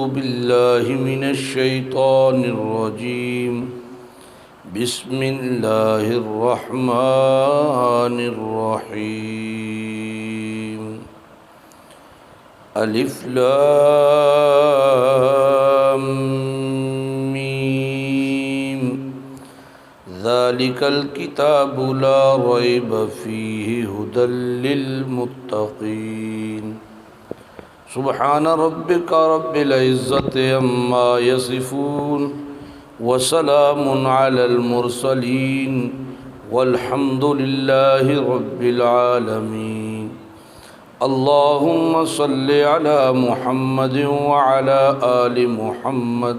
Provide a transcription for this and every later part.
بالله من الشيطان الرجيم. بسم الله الرحمن الرحيم. الف لام میم. ذلك الكتاب لا ريب فيه هدى للمتقين. سبحان ربك رب العزة عما يصفون وسلام على المرسلين والحمد لله رب العالمين. اللهم صل على محمد وعلى آل محمد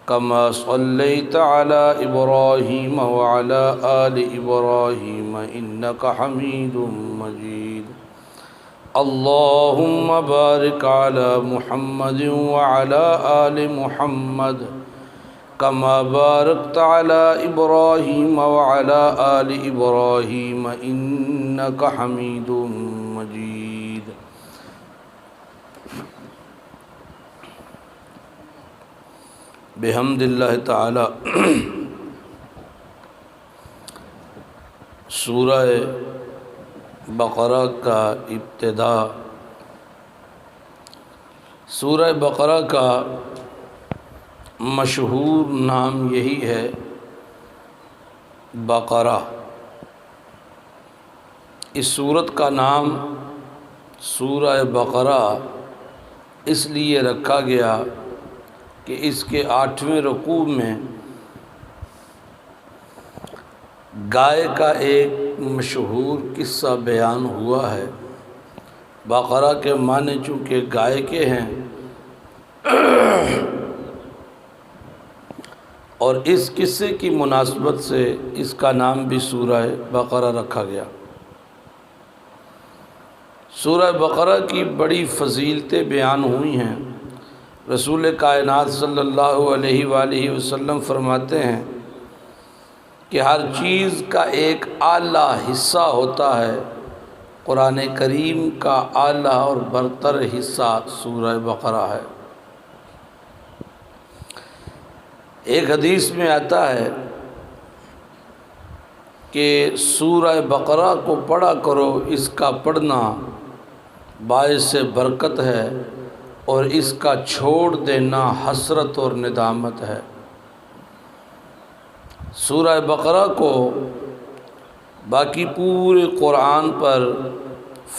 كما صليت على إبراهيم وعلى آل إبراهيم إنك حميد مجيد. اللهم بارك على محمد وعلى آل محمد كما باركت على إبراهيم وعلى آل إبراهيم إنك حميد مجيد. بحمد اللہ تعالی سورہ بقرہ کا ابتدا. سورہ بقرہ کا مشہور نام یہی ہے بقرہ. اس سورت کا نام سورہ بقرہ اس لیے رکھا گیا کہ اس کے 8ویں رکوع میں گائے کا ایک مشہور قصہ بیان ہوا ہے. بقرہ کے معنی چونکہ گائے کے ہیں اور اس قصے کی مناسبت سے اس کا نام بھی سورہ بقرہ رکھا گیا. سورہ بقرہ کی بڑی فضیلتیں بیان ہوئی ہیں. رسول کائنات صلی اللہ علیہ وآلہ وسلم فرماتے ہیں کہ ہر چیز کا ایک اعلیٰ حصہ ہوتا ہے. قرآن کریم کا اعلیٰ اور برتر حصہ سورہ بقرہ ہے. ایک حدیث میں آتا ہے کہ سورہ بقرہ کو پڑھا کرو، اس کا پڑھنا باعث برکت ہے اور اس کا چھوڑ دینا حسرت اور ندامت ہے. سورہ بقرہ کو باقی پورے قرآن پر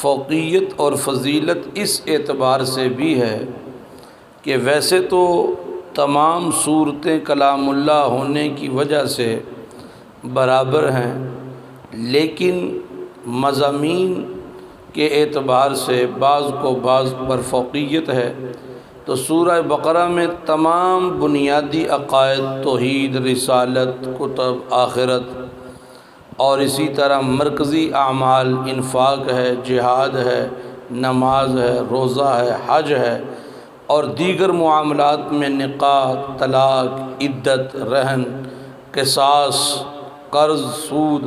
فوقیت اور فضیلت اس اعتبار سے بھی ہے کہ ویسے تو تمام سورتیں کلام اللہ ہونے کی وجہ سے برابر ہیں، لیکن مضامین کے اعتبار سے بعض کو بعض پر فوقیت ہے. تو سورہ بقرہ میں تمام بنیادی عقائد، توحید، رسالت، کتب، آخرت اور اسی طرح مرکزی اعمال، انفاق ہے، جہاد ہے، نماز ہے، روزہ ہے، حج ہے اور دیگر معاملات میں نکاح، طلاق، عدت، رہن، قصاص، قرض، سود،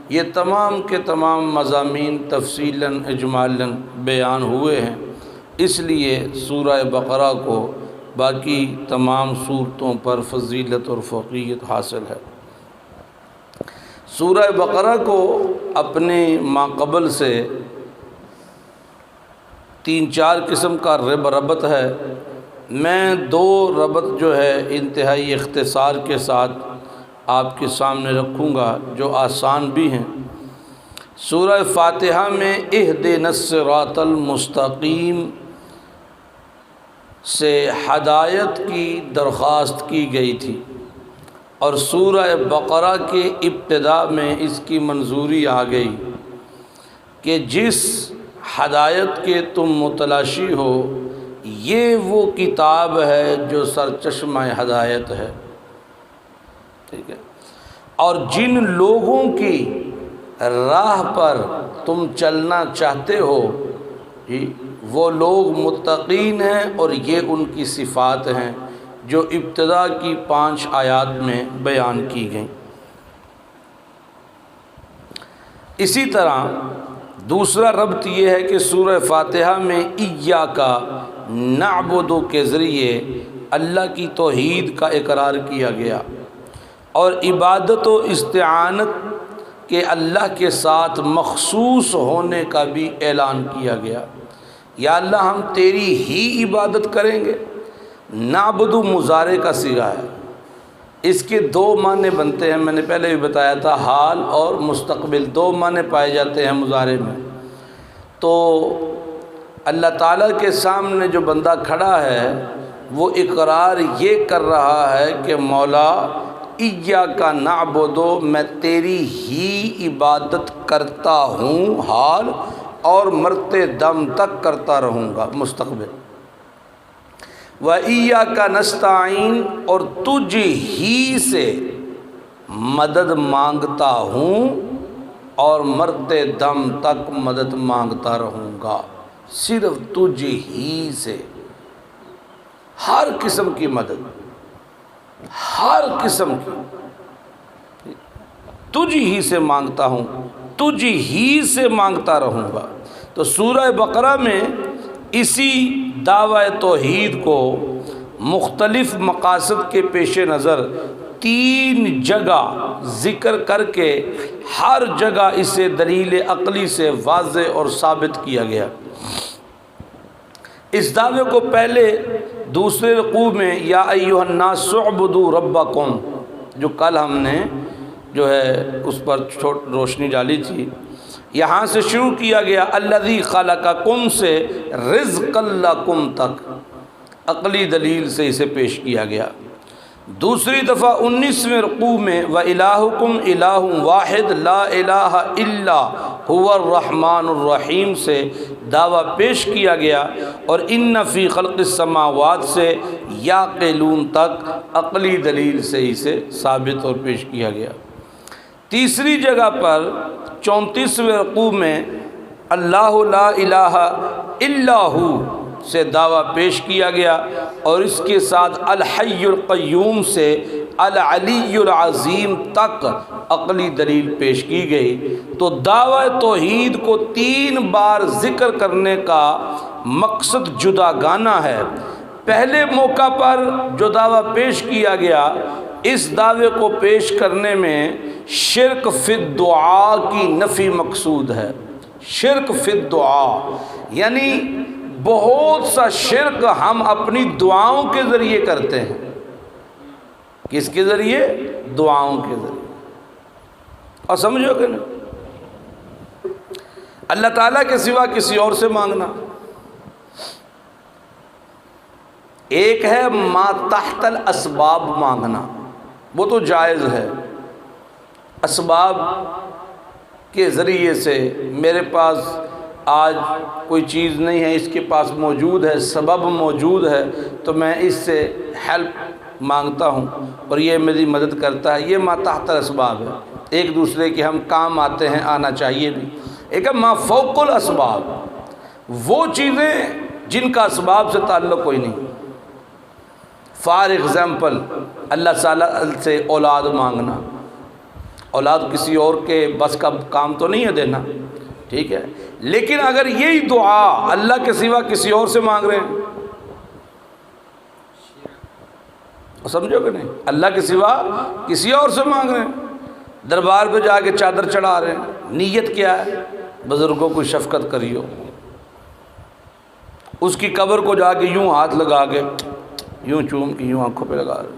یہ تمام کے تمام مضامین تفصیلاً اجمالاً بیان ہوئے ہیں. اس لیے سورہ بقرہ کو باقی تمام سورتوں پر فضیلت اور فوقیت حاصل ہے. سورہ بقرہ کو اپنے ماقبل سے 3-4 قسم کا ربط ہے. میں 2 ربط جو ہے انتہائی اختصار کے ساتھ آپ کے سامنے رکھوں گا جو آسان بھی ہیں. سورہ فاتحہ میں اہدنا الصراط المستقیم سے ہدایت کی درخواست کی گئی تھی اور سورہ بقرہ کے ابتدا میں اس کی منظوری آ گئی کہ جس ہدایت کے تم متلاشی ہو یہ وہ کتاب ہے جو سرچشمہ ہدایت ہے. ٹھیک ہے، اور جن لوگوں کی راہ پر تم چلنا چاہتے ہو وہ لوگ متقین ہیں اور یہ ان کی صفات ہیں جو ابتدا کی 5 آیات میں بیان کی گئیں. اسی طرح دوسرا ربط یہ ہے کہ سورہ فاتحہ میں ایاکا نعبدو کے ذریعے اللہ کی توحید کا اقرار کیا گیا، اور عبادت و استعانت کے اللہ کے ساتھ مخصوص ہونے کا بھی اعلان کیا گیا۔ یا اللہ ہم تیری ہی عبادت کریں گے۔ نعبدو مضارع کا صیغہ ہے، اس کے دو معنی بنتے ہیں، میں نے پہلے بھی بتایا تھا، حال اور مستقبل، دو معنی پائے جاتے ہیں مضارع میں۔ تو اللہ تعالیٰ کے سامنے جو بندہ کھڑا ہے وہ اقرار یہ کر رہا ہے کہ مولا ایاک نعبد، میں تیری ہی عبادت کرتا ہوں، حال، اور مرتے دم تک کرتا رہوں گا، مستقبل۔ وَإِيَّاكَ نَسْتَعِينُ، اور تجھ ہی سے مدد مانگتا ہوں اور مرتے دم تک مدد مانگتا رہوں گا، صرف تجھ ہی سے، ہر قسم کی مدد، ہر قسم کی تجھ ہی سے مانگتا ہوں، تجھ ہی سے مانگتا رہوں گا۔ تو سورہ بقرہ میں اسی دعوی توحید کو مختلف مقاصد کے پیش نظر 3 جگہ ذکر کر کے ہر جگہ اسے دلیل عقلی سے واضح اور ثابت کیا گیا۔ اس دعوے کو پہلے دوسرے رکوع میں یا ایھا الناس اعبدوا ربکم، جو کل ہم نے جو ہے اس پر روشنی ڈالی تھی، یہاں سے شروع کیا گیا الذی خلقکم سے رزقا لکم تک، عقلی دلیل سے اسے پیش کیا گیا۔ دوسری دفعہ 19ویں رکوع میں وَإِلَٰهُكُمْ إِلَٰهٌ وَاحِدٌ لَا إِلَٰهَ إِلَّا هُوَ الرَّحْمَٰنُ الرَّحِيمُ سے دعویٰ پیش کیا گیا، اور إِنَّ فِي خَلْقِ السَّمَاوَاتِ سے يَعْقِلُونَ تک عقلی دلیل سے اسے ثابت اور پیش کیا گیا۔ تیسری جگہ پر 34ویں رکوع میں اللہ لا الہ الا ہو سے دعویٰ پیش کیا گیا، اور اس کے ساتھ الحی القیوم سے العلی العظیم تک عقلی دلیل پیش کی گئی۔ تو دعوی توحید کو 3 بار ذکر کرنے کا مقصد جداگانہ ہے۔ پہلے موقع پر جو دعویٰ پیش کیا گیا، اس دعوے کو پیش کرنے میں شرک فی الدعا کی نفی مقصود ہے۔ شرک فی الدعا یعنی بہت سا شرک ہم اپنی دعاؤں کے ذریعے کرتے ہیں۔ کس کے ذریعے؟ دعاؤں کے ذریعے۔ اور سمجھو کہ نہیں، اللہ تعالیٰ کے سوا کسی اور سے مانگنا۔ ایک ہے ما تحت الاسباب مانگنا، وہ تو جائز ہے، اسباب کے ذریعے سے میرے پاس آج کوئی چیز نہیں ہے، اس کے پاس موجود ہے، سبب موجود ہے، تو میں اس سے ہیلپ مانگتا ہوں اور یہ میری مدد کرتا ہے، یہ ما تحت الاسباب ہے، ایک دوسرے کے ہم کام آتے ہیں، آنا چاہیے بھی۔ ایک ہے ما فوق الاسباب، وہ چیزیں جن کا اسباب سے تعلق کوئی نہیں۔ فار ایگزامپل اللہ تعالیٰ سے اولاد مانگنا، اولاد کسی اور کے بس کا کام تو نہیں ہے دینا، ٹھیک ہے، لیکن اگر یہی دعا اللہ کے سوا کسی اور سے مانگ رہے ہیں، سمجھو کہ نہیں، اللہ کے سوا کسی اور سے مانگ رہے ہیں، دربار پہ جا کے چادر چڑھا رہے ہیں، نیت کیا ہے؟ بزرگوں کو شفقت کریو، اس کی قبر کو جا کے یوں ہاتھ لگا کے یوں چوم کے یوں آنکھوں پہ لگا رہے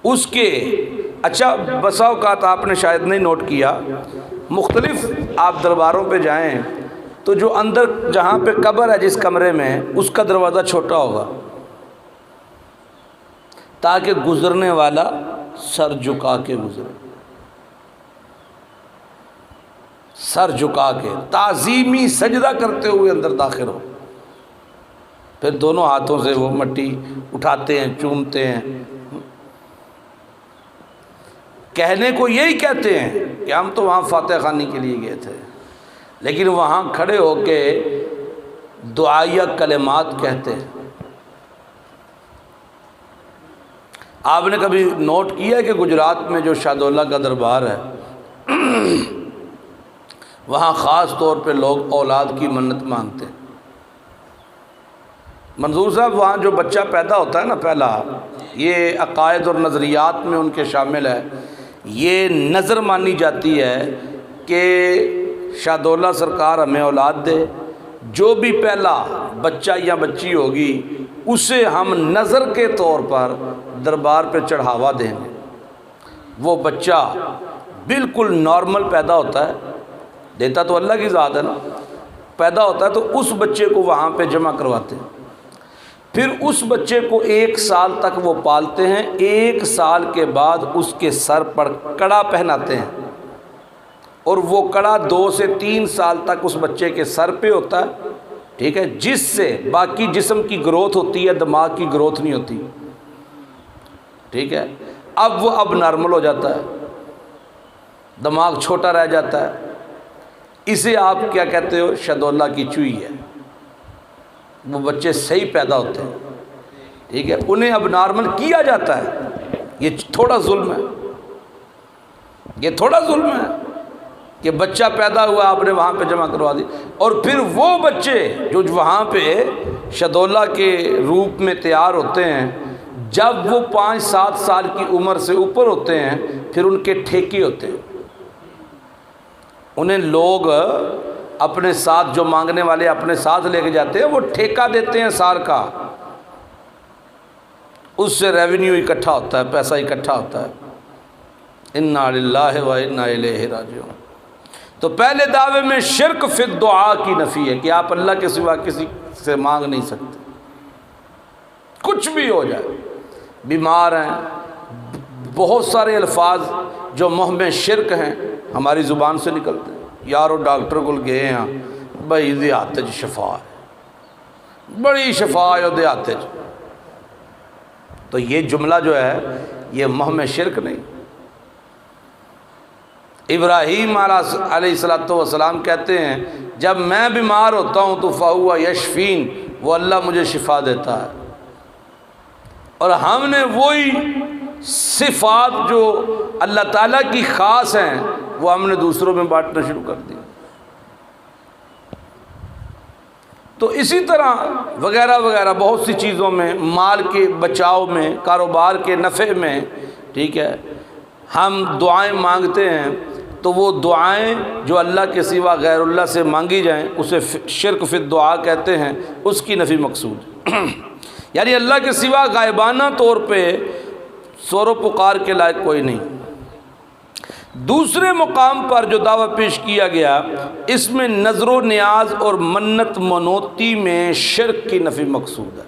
اس کے۔ اچھا بسا اوقات آپ نے شاید نہیں نوٹ کیا، مختلف آپ درباروں پہ جائیں تو جو اندر جہاں پہ قبر ہے جس کمرے میں، اس کا دروازہ چھوٹا ہوگا تاکہ گزرنے والا سر جھکا کے گزرے، سر جھکا کے تعظیمی سجدہ کرتے ہوئے اندر داخل ہو، پھر دونوں ہاتھوں سے وہ مٹی اٹھاتے ہیں، چومتے ہیں۔ کہنے کو یہی کہتے ہیں کہ ہم تو وہاں فاتح خوانی کے لیے گئے تھے، لیکن وہاں کھڑے ہو کے دعائیہ کلمات کہتے ہیں۔ آپ نے کبھی نوٹ کیا کہ گجرات میں جو شاہدولہ کا دربار ہے، وہاں خاص طور پہ لوگ اولاد کی منت مانگتے ہیں، منظور صاحب وہاں جو بچہ پیدا ہوتا ہے نا پہلا، یہ عقائد اور نظریات میں ان کے شامل ہے، یہ نظر مانی جاتی ہے کہ شاہ دولہ سرکار ہمیں اولاد دے، جو بھی پہلا بچہ یا بچی ہوگی اسے ہم نظر کے طور پر دربار پہ چڑھاوا دیں گے۔ وہ بچہ بالکل نارمل پیدا ہوتا ہے، دیتا تو اللہ کی ذات ہے نا، پیدا ہوتا ہے تو اس بچے کو وہاں پہ جمع کرواتے ہیں، پھر اس بچے کو 1 سال تک وہ پالتے ہیں، 1 سال کے بعد اس کے سر پر کڑا پہناتے ہیں، اور وہ کڑا 2 سے 3 سال تک اس بچے کے سر پہ ہوتا ہے، ٹھیک ہے، جس سے باقی جسم کی گروتھ ہوتی ہے، دماغ کی گروتھ نہیں ہوتی، ٹھیک ہے۔ اب وہ نارمل ہو جاتا ہے، دماغ چھوٹا رہ جاتا ہے، اسے آپ کیا کہتے ہو؟ شہدولہ کی چوئی ہے۔ وہ بچے صحیح پیدا ہوتے ہیں، ٹھیک ہے، انہیں اب نارمل کیا جاتا ہے۔ یہ تھوڑا ظلم ہے، یہ تھوڑا ظلم ہے کہ بچہ پیدا ہوا آپ نے وہاں پہ جمع کروا دی، اور پھر وہ بچے جو وہاں پہ شہدولہ کے روپ میں تیار ہوتے ہیں، جب وہ 5-7 سال کی عمر سے اوپر ہوتے ہیں پھر ان کے ٹھیکے ہوتے ہیں، انہیں لوگ اپنے ساتھ، جو مانگنے والے اپنے ساتھ لے کے جاتے ہیں، وہ ٹھیکہ دیتے ہیں سال کا، اس سے ریونیو اکٹھا ہوتا ہے، پیسہ اکٹھا ہوتا ہے۔ انا للہ و انا الیہ راجعون۔ تو پہلے دعوے میں شرک فی الدعاء کی نفی ہے کہ آپ اللہ کے سوا کسی سے مانگ نہیں سکتے، کچھ بھی ہو جائے۔ بیمار ہیں، بہت سارے الفاظ جو محم شرک ہیں ہماری زبان سے نکلتے ہیں، یارو ڈاکٹر کو گئے ہیں بھائی دیہات شفا ہے، بڑی شفا ہے دیہات، تو یہ جملہ جو ہے یہ محم شرک نہیں۔ ابراہیم علیہ السلام کہتے ہیں جب میں بیمار ہوتا ہوں تو فہو یشفین، وہ اللہ مجھے شفا دیتا ہے، اور ہم نے وہی صفات جو اللہ تعالیٰ کی خاص ہیں وہ ہم نے دوسروں میں بانٹنا شروع کر دیا۔ تو اسی طرح وغیرہ وغیرہ بہت سی چیزوں میں، مال کے بچاؤ میں، کاروبار کے نفع میں، ٹھیک ہے، ہم دعائیں مانگتے ہیں، تو وہ دعائیں جو اللہ کے سوا غیر اللہ سے مانگی جائیں اسے شرک فی الدعاء کہتے ہیں، اس کی نفی مقصود یعنی اللہ کے سوا غائبانہ طور پہ سور و پکار کے لائق کوئی نہیں۔ دوسرے مقام پر جو دعویٰ پیش کیا گیا، اس میں نظر و نیاز اور منت منوتی میں شرک کی نفی مقصود ہے۔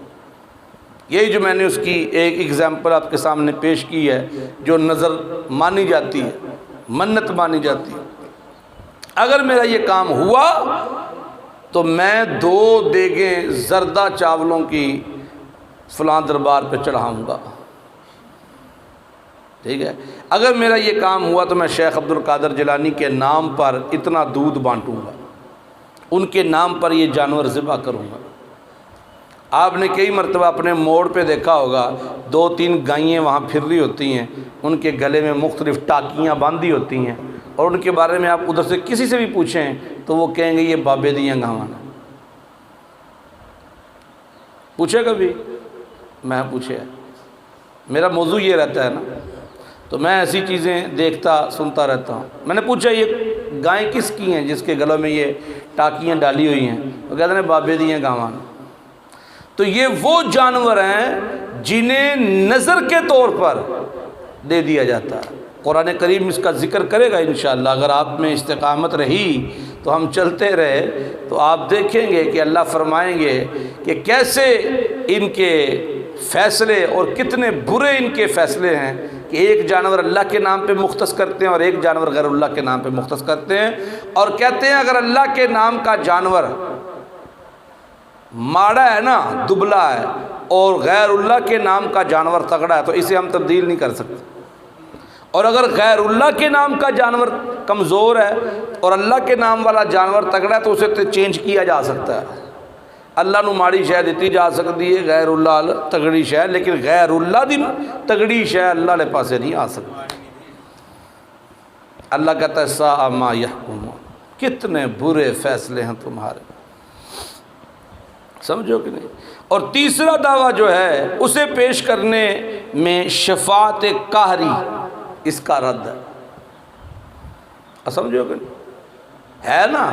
یہی جو میں نے اس کی ایک اگزامپل آپ کے سامنے پیش کی ہے، جو نظر مانی جاتی ہے، منت مانی جاتی ہے، اگر میرا یہ کام ہوا تو میں 2 دیگیں زردہ چاولوں کی فلاں دربار پہ چڑھاؤں گا، ٹھیک ہے، اگر میرا یہ کام ہوا تو میں شیخ عبد القادر جیلانی کے نام پر اتنا دودھ بانٹوں گا، ان کے نام پر یہ جانور ذبح کروں گا۔ آپ نے کئی مرتبہ اپنے موڑ پہ دیکھا ہوگا 2-3 گائیں وہاں پھر رہی ہوتی ہیں، ان کے گلے میں مختلف ٹاکیاں باندھی ہوتی ہیں، اور ان کے بارے میں آپ ادھر سے کسی سے بھی پوچھیں تو وہ کہیں گے یہ بابے دیاں گاواں۔ پوچھے کبھی؟ میں پوچھے، میرا موضوع یہ رہتا ہے نا، تو میں ایسی چیزیں دیکھتا سنتا رہتا ہوں۔ میں نے پوچھا یہ گائیں کس کی ہیں جس کے گلوں میں یہ ٹاکیاں ڈالی ہوئی ہیں؟ وہ کہتے ہیں بابے دیاں گاواں۔ تو یہ وہ جانور ہیں جنہیں نظر کے طور پر دے دیا جاتا ہے۔ قرآن کریم اس کا ذکر کرے گا انشاءاللہ، اگر آپ میں استقامت رہی تو ہم چلتے رہے تو آپ دیکھیں گے کہ اللہ فرمائیں گے کہ کیسے ان کے فیصلے اور کتنے برے ان کے فیصلے ہیں کہ ایک جانور اللہ کے نام پہ مختص کرتے ہیں اور ایک جانور غیر اللہ کے نام پہ مختص کرتے ہیں، اور کہتے ہیں اگر اللہ کے نام کا جانور ماڑا ہے نا، دبلا ہے، اور غیر اللہ کے نام کا جانور تگڑا ہے تو اسے ہم تبدیل نہیں کر سکتے، اور اگر غیر اللہ کے نام کا جانور کمزور ہے اور اللہ کے نام والا جانور تگڑا ہے تو اسے چینج کیا جا سکتا ہے۔ اللہ نو ماڑی شے دیتی جا سکتی ہے، غیر اللہ تگڑی شے، لیکن غیر اللہ دی تگڑی شے اللہ لے پاسے نہیں آ سکتی۔ اللہ کہتا ہے ساء ما یحکمون، کتنے برے فیصلے ہیں تمہارے، سمجھو کہ نہیں؟ اور تیسرا دعویٰ جو ہے اسے پیش کرنے میں شفاعت قہری، اس کا رد ہے۔ سمجھو کہ ہے نا؟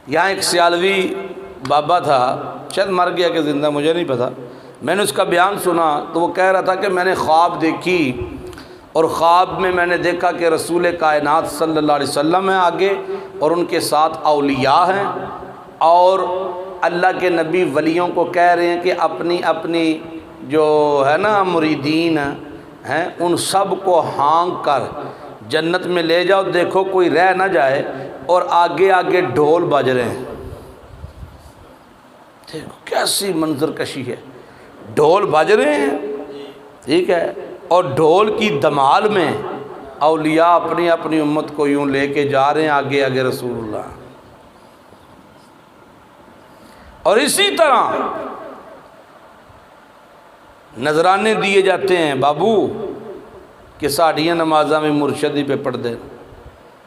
یہاں ایک سیالوی بابا تھا، شاید مر گیا کہ زندہ مجھے نہیں پتا، میں نے اس کا بیان سنا تو وہ کہہ رہا تھا کہ میں نے خواب دیکھی اور خواب میں نے دیکھا کہ رسول کائنات صلی اللہ علیہ وسلم ہیں آگے اور ان کے ساتھ اولیاء ہیں، اور اللہ کے نبی ولیوں کو کہہ رہے ہیں کہ اپنی اپنی جو ہے نا مریدین ہیں ان سب کو ہانک کر جنت میں لے جاؤ، دیکھو کوئی رہ نہ جائے، اور آگے آگے ڈھول بج رہے ہیں۔ دیکھو کیسی منظر کشی ہے، ڈھول بج رہے ہیں، ٹھیک ہے، اور ڈھول کی دمال میں اولیاء اپنی اپنی امت کو یوں لے کے جا رہے ہیں آگے آگے رسول اللہ۔ اور اسی طرح نذرانے دیے جاتے ہیں بابو کہ ساڑیاں نمازاں میں مرشدی پہ پڑھ دے،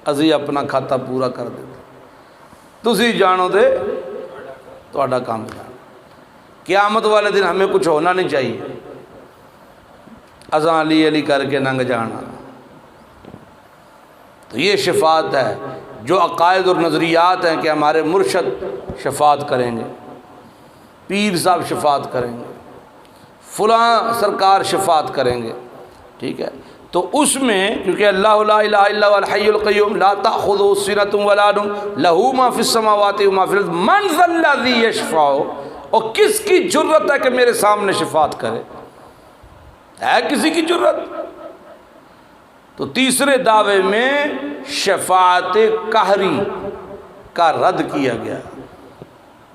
ازی اپنا کھاتا پورا کر دے، تسی جانو دے تہاڈا کام ہے۔ قیامت والے دن ہمیں کچھ ہونا نہیں چاہیے، ازاں علی علی کر کے ننگ جانا۔ تو یہ شفاعت ہے، جو عقائد اور نظریات ہیں کہ ہمارے مرشد شفاعت کریں گے، پیر صاحب شفاعت کریں گے، فلاں سرکار شفاعت کریں گے، ٹھیک ہے۔ تو اس میں کیونکہ اللہ لا الہ الا هو الحی القیوم لا تأخذہ سنۃ ولا نوم لہ ما فی السماوات وما فی الارض من ذا الذی یشفع، اور کس کی جرت ہے کہ میرے سامنے شفاعت کرے؟ ہے کسی کی جرت؟ تو تیسرے دعوے میں شفاعت قہری کا رد کیا گیا،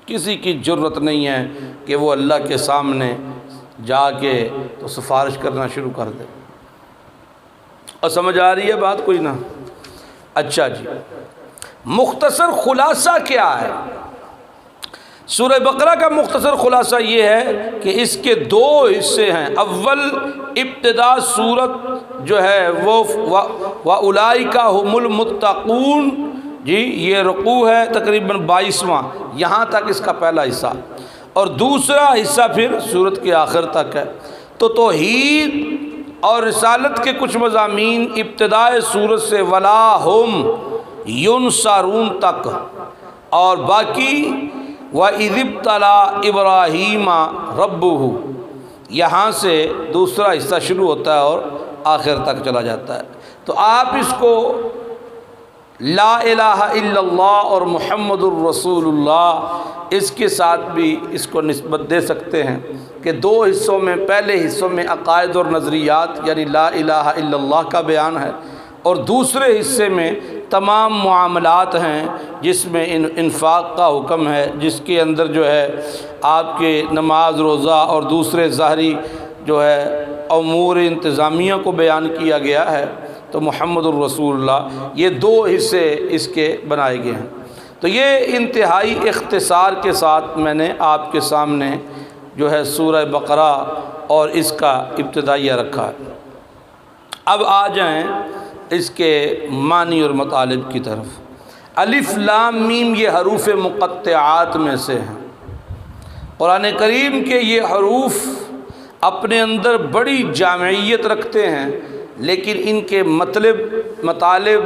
کسی کی جرت نہیں ہے کہ وہ اللہ کے سامنے جا کے تو سفارش کرنا شروع کر دے۔ اور سمجھ آ رہی ہے بات کوئی نہ؟ اچھا جی، مختصر خلاصہ کیا ہے؟ سورہ بقرہ کا مختصر خلاصہ یہ ہے کہ اس کے دو حصے ہیں۔ اول ابتدا سورت جو ہے وہ وَأُولَئِكَ هُمُ الْمُتَّقُونَ، جی یہ رکوع ہے تقریباً 22واں، یہاں تک اس کا پہلا حصہ، اور دوسرا حصہ پھر سورت کے آخر تک ہے۔ تو توحید اور رسالت کے کچھ مضامین ابتدائے سورت سے وَلَا هُمْ يُنصَرُونَ تک، اور باقی وَإِذِ ابْتَلَىٰ إِبْرَاهِيمَ رَبُّهُ یہاں سے دوسرا حصہ شروع ہوتا ہے اور آخر تک چلا جاتا ہے۔ تو آپ اس کو لا الہ الا اللہ اور محمد الرسول اللہ اس کے ساتھ بھی اس کو نسبت دے سکتے ہیں کہ دو حصوں میں، پہلے حصوں میں عقائد اور نظریات یعنی لا الہ الا اللہ کا بیان ہے، اور دوسرے حصے میں تمام معاملات ہیں جس میں انفاق کا حکم ہے، جس کے اندر جو ہے آپ کے نماز روزہ اور دوسرے ظاہری جو ہے امور انتظامیہ کو بیان کیا گیا ہے۔ تو محمد الرسول اللہ یہ دو حصے اس کے بنائے گئے ہیں۔ تو یہ انتہائی اختصار کے ساتھ میں نے آپ کے سامنے جو ہے سورہ بقرہ اور اس کا ابتدائیہ رکھا ہے۔ اب آ جائیں اس کے معنی اور مطالب کی طرف۔ الف لام میم یہ حروف مقطعات میں سے ہیں۔ قرآن کریم کے یہ حروف اپنے اندر بڑی جامعیت رکھتے ہیں، لیکن ان کے مطالب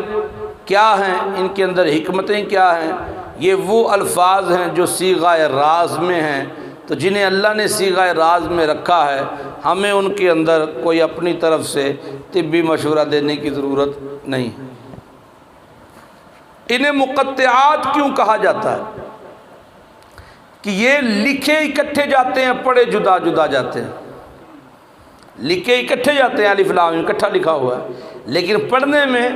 کیا ہیں، ان کے اندر حکمتیں کیا ہیں، یہ وہ الفاظ ہیں جو صیغہ راز میں ہیں۔ تو جنہیں اللہ نے صیغہ راز میں رکھا ہے، ہمیں ان کے اندر کوئی اپنی طرف سے طبی مشورہ دینے کی ضرورت نہیں۔ انہیں مقطعات کیوں کہا جاتا ہے؟ کہ یہ لکھے اکٹھے جاتے ہیں، پڑھے جدا جدا جاتے ہیں۔ لکھے اکٹھے جاتے ہیں، الف لام اکٹھا لکھا ہوا ہے، لیکن پڑھنے میں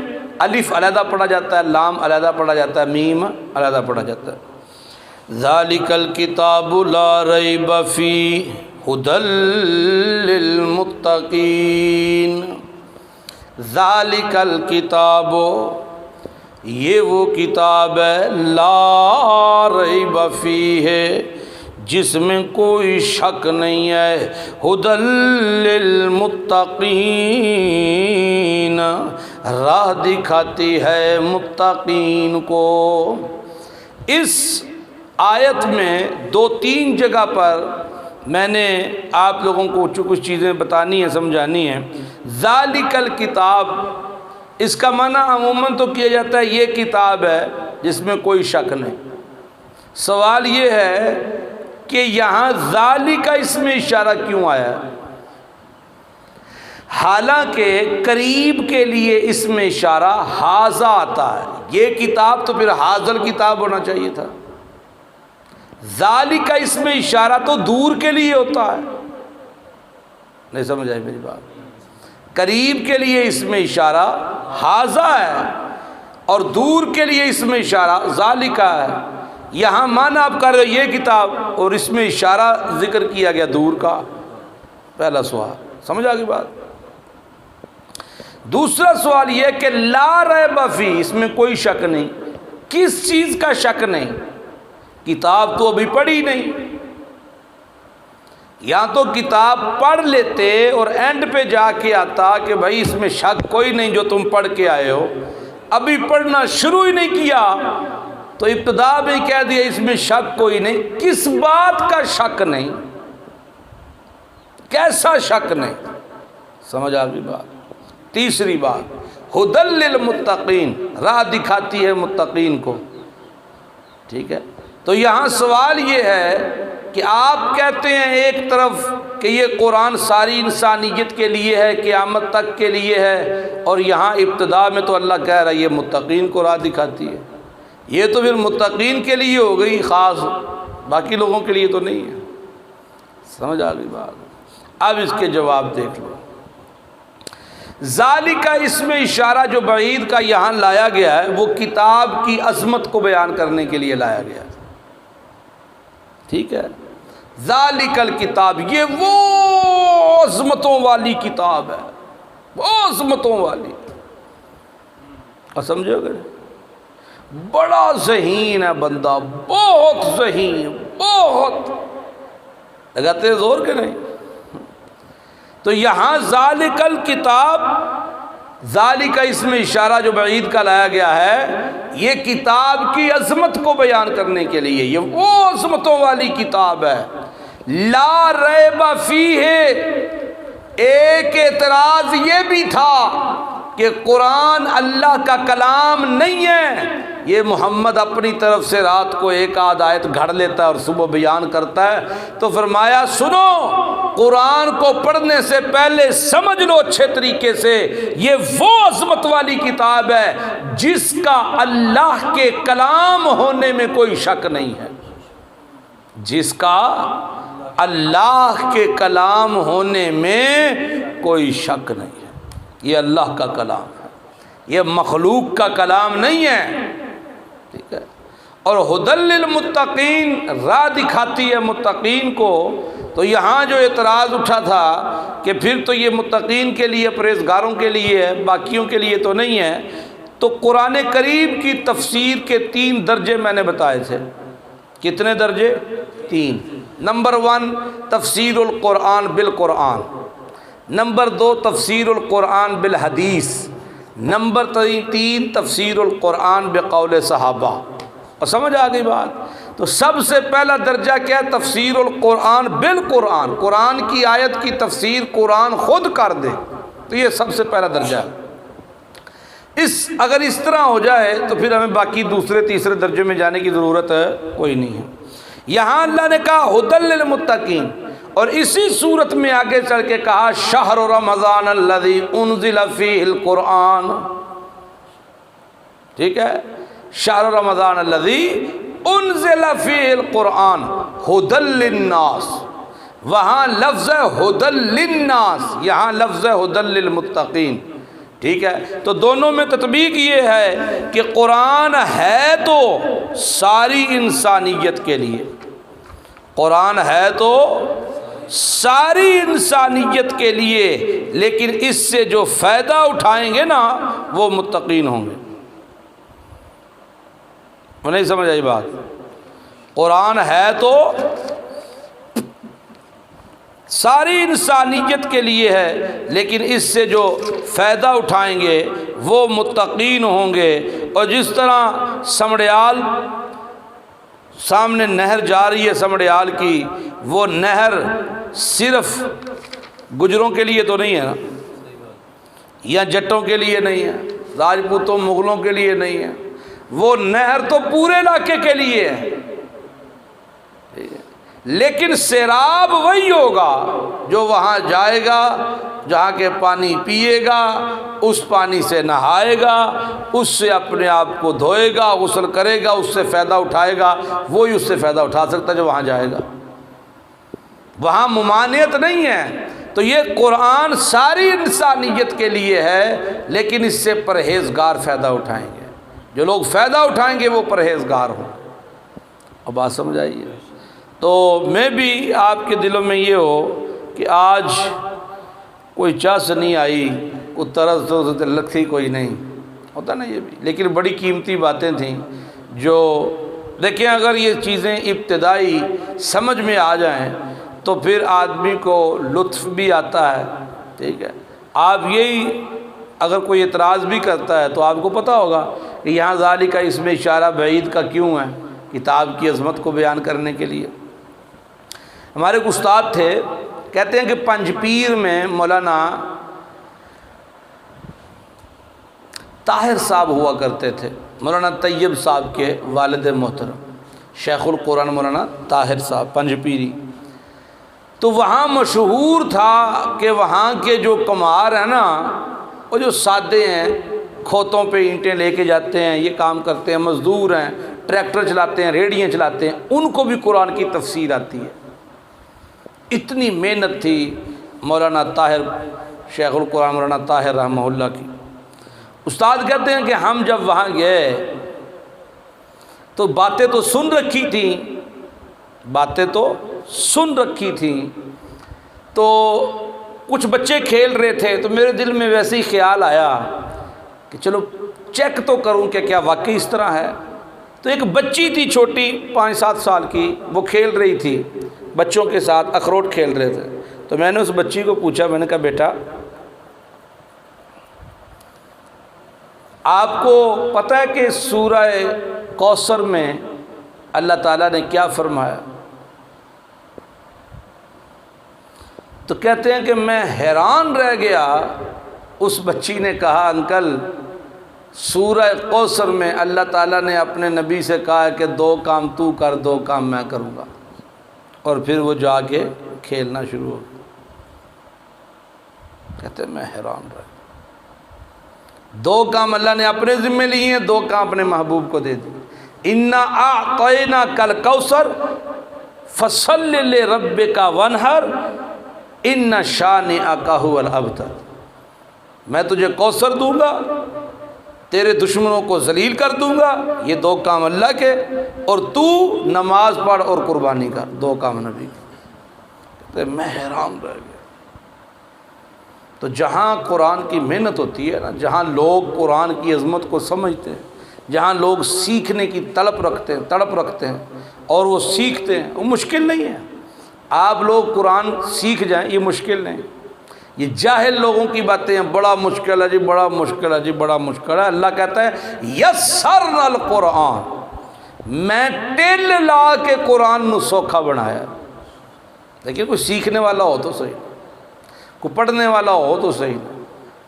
الف علیحدہ پڑھا جاتا ہے، لام علیحدہ پڑھا جاتا ہے، میم علیحدہ پڑھا جاتا ہے۔ ذالک الکتاب لا ریب فیہ ھدی للمتقین۔ ذالک الکتاب یہ وہ کتاب ہے لا ریب فیہ جس میں کوئی شک نہیں ہے، ھدی للمتقین راہ دکھاتی ہے متقین کو۔ اس آیت میں 2-3 جگہ پر میں نے آپ لوگوں کو کچھ چیزیں بتانی ہیں، سمجھانی ہیں۔ ذالک الکتاب، اس کا معنی عموماً تو کیا جاتا ہے یہ کتاب ہے جس میں کوئی شک نہیں۔ سوال یہ ہے کہ یہاں ذالک اس میں اشارہ کیوں آیا ہے؟ حالانکہ قریب کے لیے اس میں اشارہ حاذا آتا ہے، یہ کتاب تو پھر حاذل کتاب ہونا چاہیے تھا۔ ذالک اس میں اشارہ تو دور کے لیے ہوتا ہے، نہیں سمجھ آئی میری بات؟ قریب کے لیے اس میں اشارہ حاذا ہے اور دور کے لیے اس میں اشارہ ذالک ہے۔ یہاں معنی آپ کر رہے ہو یہ کتاب اور اس میں اشارہ ذکر کیا گیا دور کا۔ پہلا سوال سمجھ آ گئی بات؟ دوسرا سوال یہ کہ لا ریب فی، اس میں کوئی شک نہیں۔ کس چیز کا شک نہیں؟ کتاب تو ابھی پڑھی نہیں۔ یا تو کتاب پڑھ لیتے اور اینڈ پہ جا کے آتا کہ بھائی اس میں شک کوئی نہیں جو تم پڑھ کے آئے ہو، ابھی پڑھنا شروع ہی نہیں کیا تو ابتدا میں کہہ دیا اس میں شک کوئی نہیں۔ کس بات کا شک نہیں؟ کیسا شک نہیں؟ سمجھ آ گئی بات؟ تیسری بات، ہدی للمتقین، راہ دکھاتی ہے متقین کو، ٹھیک ہے؟ تو یہاں سوال یہ ہے کہ آپ کہتے ہیں ایک طرف کہ یہ قرآن ساری انسانیت کے لیے ہے، قیامت تک کے لیے ہے، اور یہاں ابتدا میں تو اللہ کہہ رہا ہے یہ متقین کو راہ دکھاتی ہے۔ یہ تو پھر متقین کے لیے ہو گئی خاص، باقی لوگوں کے لیے تو نہیں ہے۔ سمجھ آ گئی بات؟ اب اس کے جواب دیکھ لو۔ ذالک اس میں اشارہ جو بعید کا یہاں لایا گیا ہے وہ کتاب کی عظمت کو بیان کرنے کے لیے لایا گیا ہے، ٹھیک ہے؟ ذالک الکتاب، یہ وہ عظمتوں والی کتاب ہے، وہ عظمتوں والی۔ اور سمجھو گے بڑا ذہین ہے بندہ، بہت ذہین، بہت لگاتے زور کے نہیں۔ تو یہاں ذالک الکتاب، ذالک اس میں اشارہ جو بعید کا لایا گیا ہے یہ کتاب کی عظمت کو بیان کرنے کے لیے، یہ وہ عظمتوں والی کتاب ہے۔ لا ریب فیہ، ایک اعتراض یہ بھی تھا کہ قرآن اللہ کا کلام نہیں ہے، یہ محمد اپنی طرف سے رات کو ایک آدھ آیت گھڑ لیتا ہے اور صبح بیان کرتا ہے۔ تو فرمایا سنو، قرآن کو پڑھنے سے پہلے سمجھ لو اچھے طریقے سے یہ وہ عظمت والی کتاب ہے جس کا اللہ کے کلام ہونے میں کوئی شک نہیں ہے، جس کا اللہ کے کلام ہونے میں کوئی شک نہیں ہے۔ یہ اللہ کا کلام ہے، یہ مخلوق کا کلام نہیں ہے، ٹھیک ہے؟ اور ہدی للمتقین، راہ دکھاتی ہے متقین کو۔ تو یہاں جو اعتراض اٹھا تھا کہ پھر تو یہ متقین کے لیے، پرہیزگاروں کے لیے ہے، باقیوں کے لیے تو نہیں ہے، تو قرآن کریم کی تفسیر کے 3 درجے میں نے بتائے تھے۔ کتنے درجے؟ 3۔ نمبر 1 تفسیر القرآن بالقرآن، نمبر 2 تفسیر القرآن بالحدیث، نمبر 3 تفسیر القرآن بقول صحابہ۔ اور سمجھ آ گئی بات؟ تو سب سے پہلا درجہ کیا ہے؟ تفسیر القرآن بالقرآن، قرآن کی آیت کی تفسیر قرآن خود کر دے، تو یہ سب سے پہلا درجہ ہے۔ اگر اس طرح ہو جائے تو پھر ہمیں باقی دوسرے تیسرے درجے میں جانے کی ضرورت کوئی نہیں ہے۔ یہاں اللہ نے کہا ہدی للمتقین، اور اسی صورت میں آگے چل کے کہا شہر رمضان الذی انزل فیہ القرآن، ٹھیک ہے؟ شہر رمضان الذی انزل فیہ القرآن ہدی للناس، وہاں لفظ ہدی للناس، یہاں لفظ ہدی للمتقین، ٹھیک ہے؟ تو دونوں میں تطبیق یہ ہے کہ قرآن ہے تو ساری انسانیت کے لیے، قرآن ہے تو ساری انسانیت کے لیے، لیکن اس سے جو فائدہ اٹھائیں گے نا وہ متقین ہوں گے۔ وہ نہیں سمجھ آئی بات؟ قرآن ہے تو ساری انسانیت کے لیے ہے، لیکن اس سے جو فائدہ اٹھائیں گے وہ متقین ہوں گے۔ اور جس طرح سمڑیال سامنے نہر جا رہی ہے سمڑیال کی، وہ نہر صرف گجروں کے لیے تو نہیں ہے نا، یا جٹوں کے لیے نہیں ہے، راجپوتوں مغلوں کے لیے نہیں ہے، وہ نہر تو پورے علاقے کے لیے ہے۔ لیکن سیراب وہی ہوگا جو وہاں جائے گا، جہاں کے پانی پیے گا، اس پانی سے نہائے گا، اس سے اپنے آپ کو دھوئے گا، غسل کرے گا، اس سے فائدہ اٹھائے گا، وہی اس سے فائدہ اٹھا سکتا ہے جو وہاں جائے گا۔ وہاں ممانعت نہیں ہے۔ تو یہ قرآن ساری انسانیت کے لیے ہے، لیکن اس سے پرہیزگار فائدہ اٹھائیں گے۔ جو لوگ فائدہ اٹھائیں گے وہ پرہیزگار ہوں۔ اب بات سمجھ آئیے؟ تو میں بھی آپ کے دلوں میں یہ ہو کہ آج کوئی چاس نہیں آئی، کوئی طرز تو لگتی کوئی نہیں ہوتا نا یہ بھی، لیکن بڑی قیمتی باتیں تھیں جو دیکھیں اگر یہ چیزیں ابتدائی سمجھ میں آ جائیں تو پھر آدمی کو لطف بھی آتا ہے، ٹھیک ہے۔ آپ یہی اگر کوئی اعتراض بھی کرتا ہے تو آپ کو پتہ ہوگا کہ یہاں ذالک اس میں اشارہ بعید کا کیوں ہے، کتاب کی عظمت کو بیان کرنے کے لیے۔ ہمارے ایک استاد تھے، کہتے ہیں کہ پنج پیر میں مولانا طاہر صاحب ہوا کرتے تھے، مولانا طیب صاحب کے والد محترم، شیخ القرآن مولانا طاہر صاحب پنج پیری۔ تو وہاں مشہور تھا کہ وہاں کے جو کمار ہیں نا، وہ جو سادے ہیں، کھوتوں پہ اینٹیں لے کے جاتے ہیں، یہ کام کرتے ہیں، مزدور ہیں، ٹریکٹر چلاتے ہیں، ریڑیاں چلاتے ہیں، ان کو بھی قرآن کی تفسیر آتی ہے۔ اتنی محنت تھی مولانا طاہر، شیخ القرآن مولانا طاہر رحمہ اللہ کی۔ استاد کہتے ہیں کہ ہم جب وہاں گئے تو باتیں تو سن رکھی تھیں، تو کچھ بچے کھیل رہے تھے، تو میرے دل میں ویسے ہی خیال آیا کہ چلو چیک تو کروں کہ کیا واقعی اس طرح ہے۔ تو ایک بچی تھی چھوٹی 5-7 سال کی، وہ کھیل رہی تھی بچوں کے ساتھ، اخروٹ کھیل رہے تھے۔ تو میں نے اس بچی کو پوچھا، میں نے کہا بیٹا آپ کو پتہ ہے کہ سورہ کوثر میں اللہ تعالیٰ نے کیا فرمایا؟ تو کہتے ہیں کہ میں حیران رہ گیا۔ اس بچی نے کہا انکل سورہ کوثر میں اللہ تعالیٰ نے اپنے نبی سے کہا کہ 2 کام تو کر، 2 کام میں کروں گا، اور پھر وہ جا کے کھیلنا شروع ہو گیا۔ کہتے ہیں میں حیران رہ گیا، 2 کام اللہ نے اپنے ذمے لیے ہیں، 2 کام اپنے محبوب کو دے دیے۔ انا اعطیناک الکوثر فصل لربک وانحر ان شانئک هو الابتر۔ میں تجھے کوثر دوں گا، تیرے دشمنوں کو ذلیل کر دوں گا، یہ 2 کام اللہ کے، اور تو نماز پڑھ اور قربانی کر، 2 کام نبی کے۔ میں حیران رہ گیا۔ تو جہاں قرآن کی محنت ہوتی ہے نا، جہاں لوگ قرآن کی عظمت کو سمجھتے ہیں، جہاں لوگ سیکھنے کی تڑپ رکھتے ہیں اور وہ سیکھتے ہیں، وہ مشکل نہیں ہے۔ آپ لوگ قرآن سیکھ جائیں، یہ مشکل نہیں۔ یہ جاہل لوگوں کی باتیں ہیں، بڑا مشکل ہے جی، بڑا مشکل ہے جی، بڑا مشکل ہے۔ اللہ کہتا ہے یسرنا القرآن، میں ٹل لا کے قرآن نو سوکھا بنایا۔ دیکھیے کوئی سیکھنے والا ہو تو صحیح، کوئی پڑھنے والا ہو تو صحیح،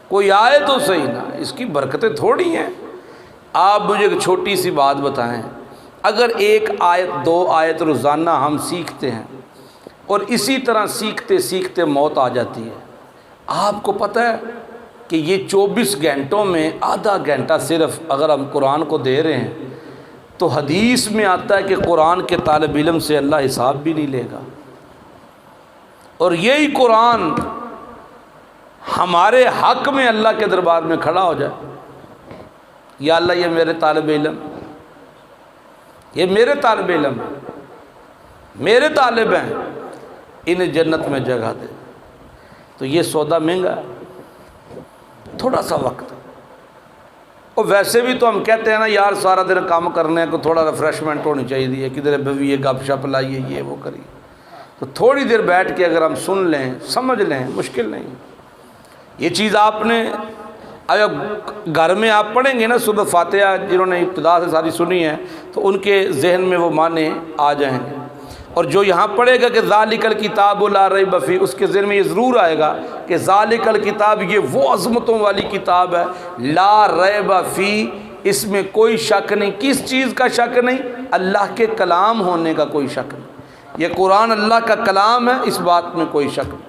کوئی آئے تو صحیح نا، اس کی برکتیں تھوڑی ہیں۔ آپ مجھے ایک چھوٹی سی بات بتائیں، اگر 1 آیت 2 آیت روزانہ ہم سیکھتے ہیں اور اسی طرح سیکھتے سیکھتے موت آ جاتی ہے، آپ کو پتہ ہے کہ یہ 24 گھنٹوں میں آدھا گھنٹہ صرف اگر ہم قرآن کو دے رہے ہیں تو حدیث میں آتا ہے کہ قرآن کے طالب علم سے اللہ حساب بھی نہیں لے گا۔ اور یہی قرآن ہمارے حق میں اللہ کے دربار میں کھڑا ہو جائے، یا اللہ یہ میرے طالب علم، یہ میرے طالب علم ہیں، میرے طالب ہیں، انہیں جنت میں جگہ دے۔ تو یہ سودا مہنگا ہے، تھوڑا سا وقت۔ اور ویسے بھی تو ہم کہتے ہیں نا یار سارا دن کام کرنے کو تھوڑا ریفریشمنٹ ہونی چاہیے، کدھر بھویے گپ شپ لائیے، یہ وہ کریے۔ تو تھوڑی دیر بیٹھ کے اگر ہم سن لیں، سمجھ لیں، مشکل نہیں۔ یہ چیز آپ نے اب گھر میں آپ پڑھیں گے نا سورۃ فاتحہ، جنہوں نے ابتدا سے ساری سنی ہے تو ان کے ذہن میں وہ معنی آ جائیں گے، اور جو یہاں پڑھے گا کہ ذالک الکتاب لا ریب فیہ، اس کے ذہن میں یہ ضرور آئے گا کہ ذالک الکتاب یہ وہ عظمتوں والی کتاب ہے، لا ریب فیہ، اس میں کوئی شک نہیں۔ کس چیز کا شک نہیں؟ اللہ کے کلام ہونے کا کوئی شک نہیں۔ یہ قرآن اللہ کا کلام ہے، اس بات میں کوئی شک نہیں۔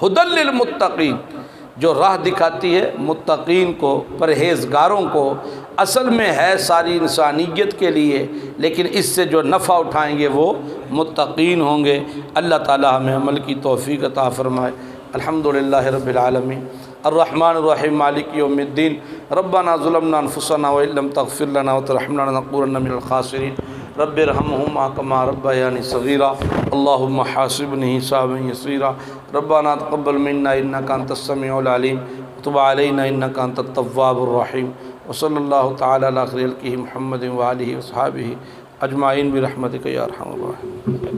ھدی للمتقین، جو راہ دکھاتی ہے متقین کو، پرہیزگاروں کو، اصل میں ہے ساری انسانیت کے لیے، لیکن اس سے جو نفع اٹھائیں گے وہ متقین ہوں گے۔ اللہ تعالی ہمیں عمل کی توفیق عطا فرمائے۔ الحمدللہ رب العالمین، الرحمن الرحیم، مالک یوم الدین۔ ربنا ظلمنا انفسنا وان لم تغفر لنا وترحمنا لنكونن من الخاسرین۔ رب ارحمہما کما ربیانی صغیرا، اللہم حاسبنی حسابا یسیرا۔ ربنا تقبل منا انک انت السمیع العلیم وتب علینا انک انت التواب الرحیم۔ وصلی اللہ تعالی علی خیر خلقہ محمد وآلہ وصحبہ اجمعین برحمتک یا ارحم الراحمین۔